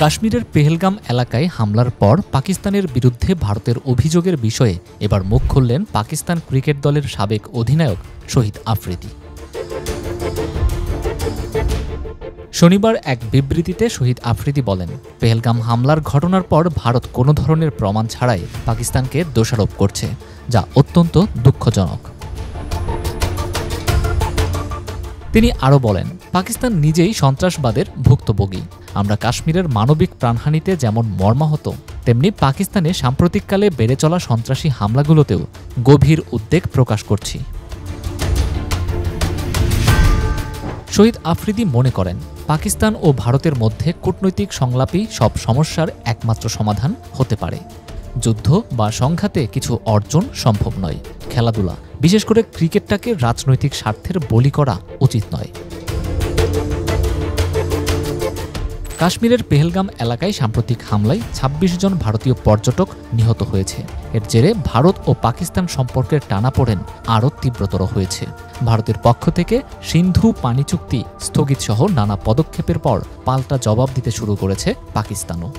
কাশ্মীরের পেহেলগাম এলাকায় হামলার পর পাকিস্তানের বিরুদ্ধে ভারতের অভিযোগের বিষয়ে এবার মুখ খুললেন পাকিস্তান ক্রিকেট দলের সাবেক অধিনায়ক শহীদ আফ্রিদি। শনিবার এক বিবৃতিতে শহীদ আফ্রিদি বলেন, পেহেলগাম হামলার ঘটনার পর ভারত কোনো ধরনের প্রমাণ ছাড়াই পাকিস্তানকে দোষারোপ করছে, যা অত্যন্ত দুঃখজনক। তিনি আরও বলেন, পাকিস্তান নিজেই সন্ত্রাসবাদের ভুক্তভোগী। আমরা কাশ্মীরের মানবিক প্রাণহানিতে যেমন মর্মাহত, তেমনি পাকিস্তানে সাম্প্রতিককালে বেড়ে চলা সন্ত্রাসী হামলাগুলোতেও গভীর উদ্বেগ প্রকাশ করছি। শহীদ আফ্রিদি মনে করেন, পাকিস্তান ও ভারতের মধ্যে কূটনৈতিক সংলাপই সব সমস্যার একমাত্র সমাধান হতে পারে। যুদ্ধ বা সংঘাতে কিছু অর্জন সম্ভব নয়। খেলাধুলা, বিশেষ করে ক্রিকেটটাকে রাজনৈতিক স্বার্থের বলি করা উচিত নয়। কাশ্মীরের পেহেলগাম এলাকায় সাম্প্রতিক হামলায় ২৬ জন ভারতীয় পর্যটক নিহত হয়েছে। এর জেরে ভারত ও পাকিস্তান সম্পর্কের টানাপোড়েন আরও তীব্রতর হয়েছে। ভারতের পক্ষ থেকে সিন্ধু পানি চুক্তি স্থগিতসহ নানা পদক্ষেপের পর পাল্টা জবাব দিতে শুরু করেছে পাকিস্তানও।